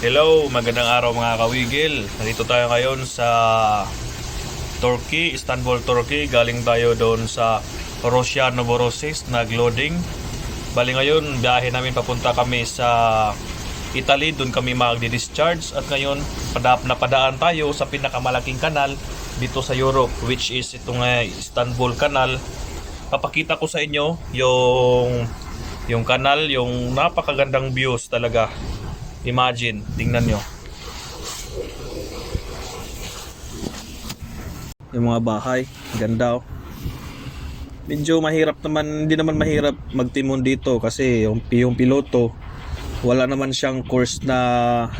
Hello, magandang araw mga kawigil. Nandito tayo ngayon sa Turkey, Istanbul, Turkey. Galing tayo doon sa Russia, Novorossiysk, nag-loading. Bali ngayon, biyahe namin papunta kami sa Italy. Doon kami magdi-discharge. At ngayon, napadaan tayo sa pinakamalaking kanal dito sa Europe, which is itong Istanbul Canal. Papakita ko sa inyo yung kanal, yung napakagandang views talaga. Imagine, tingnan nyo yung mga bahay, ganda oh. Medyo mahirap naman, hindi naman mahirap magtimon dito kasi yung piloto wala naman siyang course na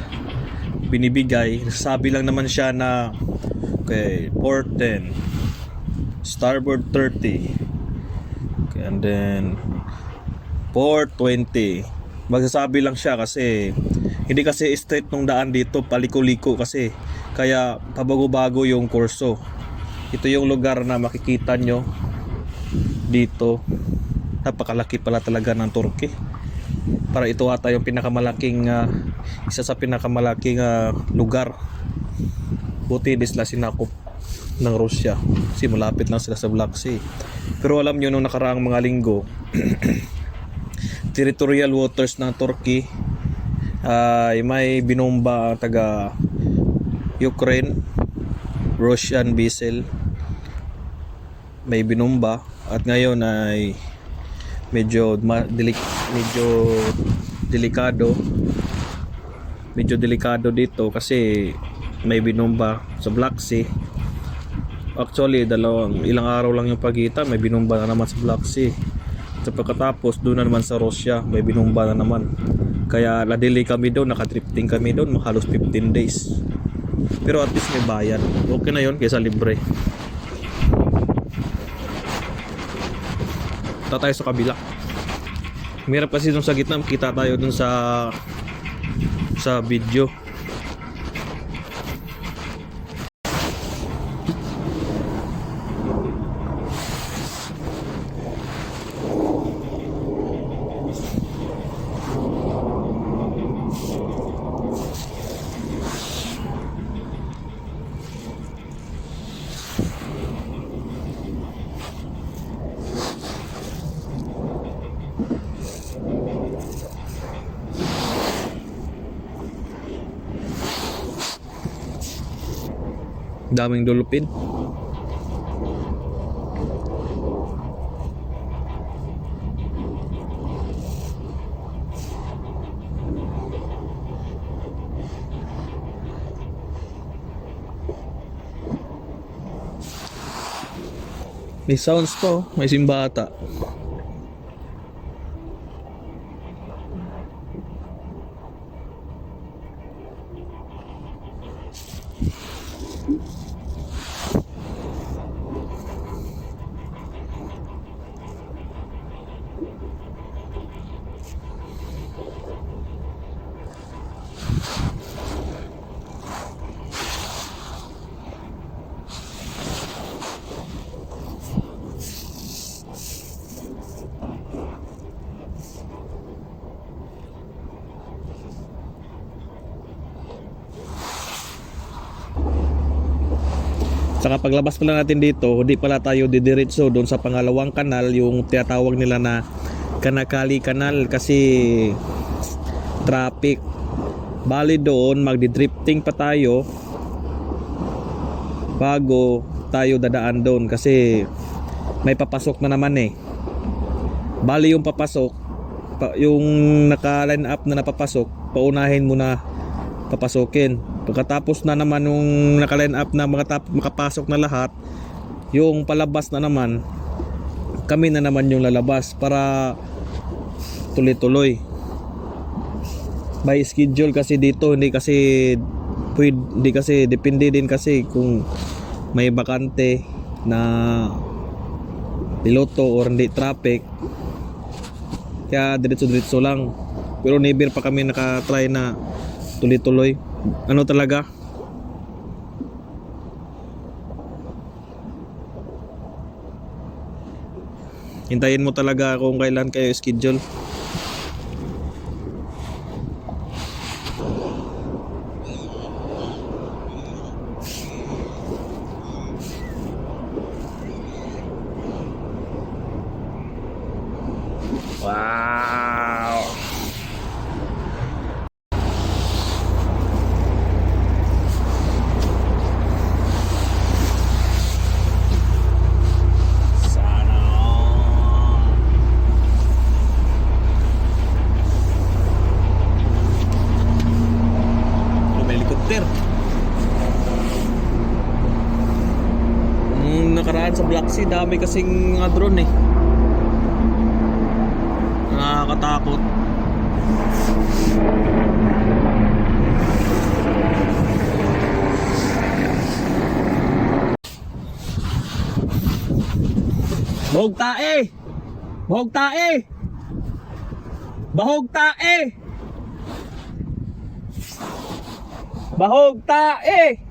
binibigay. Sabi lang naman siya na okay, port 10, starboard 30, okay, and then port 20. Magsasabi lang siya kasi hindi kasi straight nung daan dito, paliko-liko kasi, kaya pabago-bago yung kurso. Ito yung lugar na makikita nyo dito. Napakalaki pala talaga ng Turkey. Para ito ata yung pinakamalaking isa sa pinakamalaking lugar. Buti hindi sila sinakop ng Russia kasi malapit lang sila sa Black Sea. Pero alam nyo, nung nakaraang mga linggo territorial waters ng Turkey ay may binomba taga Ukraine, Russian vessel, may binomba. At ngayon ay medyo delikado dito kasi may binomba sa Black Sea. Actually ilang araw lang yung pagitan, may binomba na naman sa Black Sea. Sa pagkatapos doon na naman sa Russia, may binomba na naman. Kaya na-delay kami doon, nakadrifting kami doon, halos 15 days. Pero at least may bayad. Okay na yun kaysa libre. Punta tayo sa kabila. Mirap kasi doon sa gitna, kita tayo doon sa video. Daming dolphin. May sounds pa, may simbata. Saka paglabas pala natin dito, hindi pala tayo didiretso doon sa pangalawang kanal, yung tinatawag nila na Kanakali Kanal kasi traffic. Bali doon magdi-drifting pa tayo bago tayo dadaan doon kasi may papasok na naman eh. Bali yung papasok, yung naka-line up na napapasok, paunahin mo na papasokin. Pagkatapos na naman nung naka-line up na makapasok na lahat, yung palabas na naman, kami na naman yung lalabas para tuloy-tuloy. By schedule kasi dito, hindi kasi depende din kasi kung may bakante na piloto or hindi traffic. Kaya diretso-diretso lang. Pero never pa kami nakatry na tuloy-tuloy. Ano talaga? Hintayin mo talaga kung kailan kayo schedule. helicopter. Nakaraan sa Black Sea, dami kasing mga drone eh. Nakakatakot. Bahog tae! Bahog tae! Bahog tae! Bahog tae!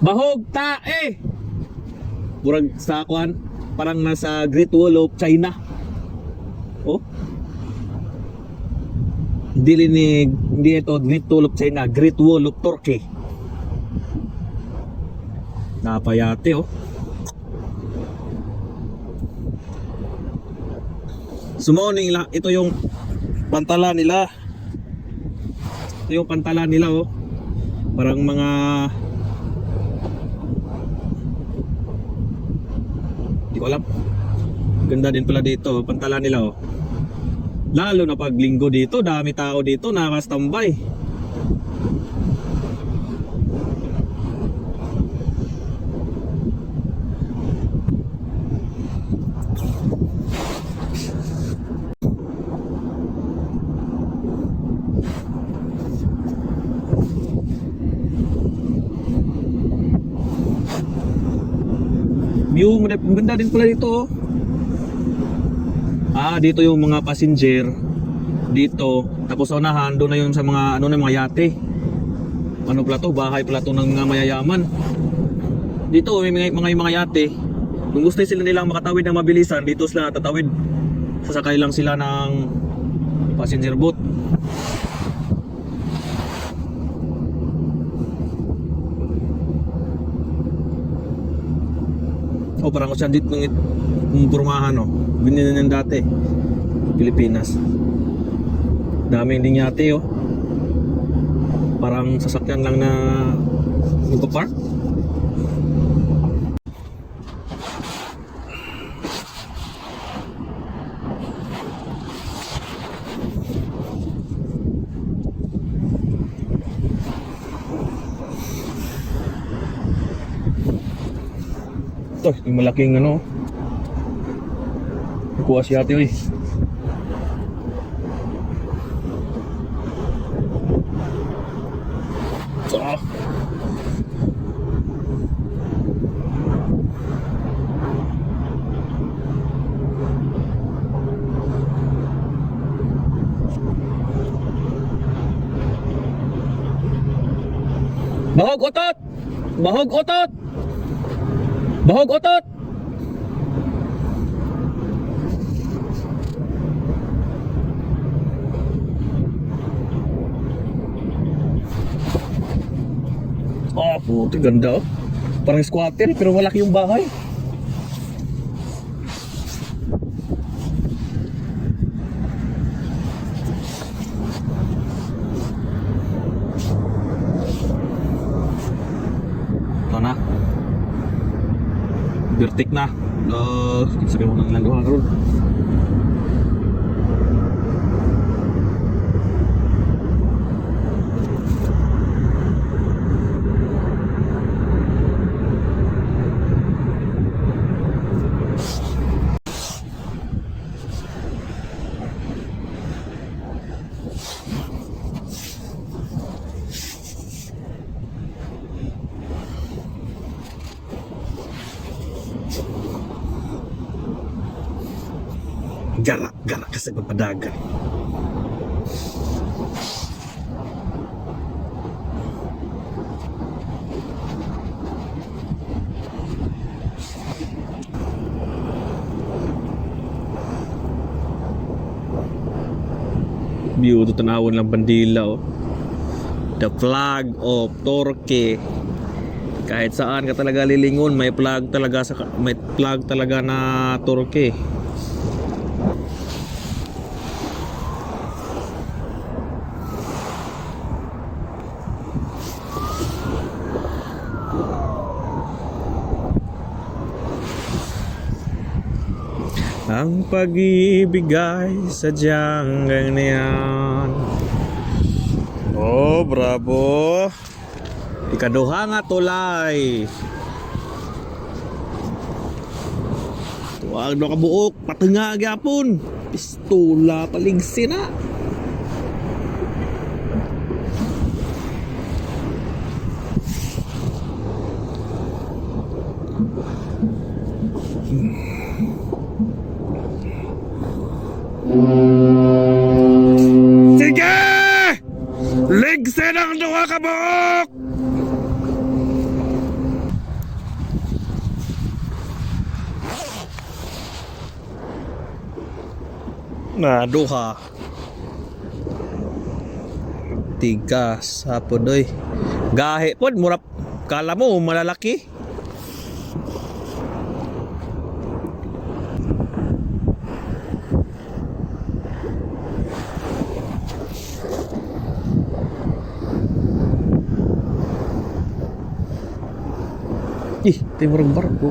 Bahog tae! Murag sa akuan, parang nasa Great Wall of China. Oh. Hindi ito Great Wall of China, Great Wall of Turkey. Napayate oh. Summoning lang, ito yung pantala nila. Ito yung pantala nila oh. Parang mga di ko alam. Ganda din pala dito, pantala nila oh. Lalo na pag linggo dito, dami tao dito nakastambay. View, ganda din pala dito oh. Dito yung mga passenger dito, tapos unahan doon na yung sa mga ano na mga yate. Ano pala to, bahay pala to ng mga mayayaman. Dito may mga yate. Kung gusto sila nilang makatawid ng mabilisan, dito sila tatawid. Sasakay lang sila ng passenger boat. Oh, parang ko siya dito ng purmahan oh. Binili na yan dati Pilipinas. Daming din yate oh. Parang sasakyan lang na magpa-park. Ito, yung malaking ano. Kuha si ate oy. So, bahog otot! Bahog otot! Bahog otot! Oh, puti ganda oh. Parang squatter pero malaki yung bahay. Ito na. Birtik na. Sabi mo nang nagawa karon. Galak kasi magpadagan. View, ito tanawon lang bandila oh. The flag of Turkey. Kahit saan ka talaga lilingon, may flag talaga na Turkey. Ang pag-ibig ay sadyang ganyan. Oh, bravo. Ikaduha nga tulay. Tuwag na kabuok, patunga gyapon. Pistola paligsi na. Sige! Ligsin ang duha ka buok! Na duha. Tigas hapon doy. Gahe pod murap kala mo malalaki. Ih, timur barko.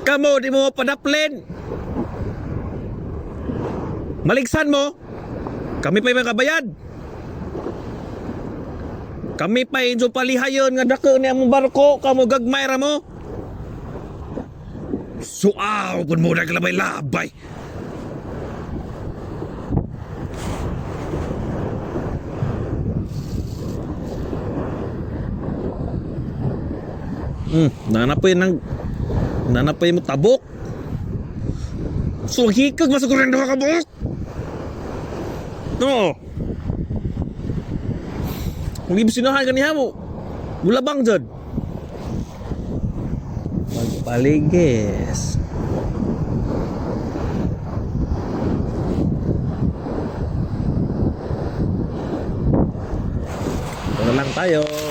Kamu di mo padaplin. Maligsan mo. Kami pa yung makabayad. Kami pa yung palihayon nga dako ni among barko. Kamu gagmay ra mo. Suaw pun mo naglabay-labay. Nanapay mo tabok. So hikag masugurang duha ka buok. No. Kung ibsinahan ganiha mo. Mula bang jud. Magpaligis. Ito lang tayo.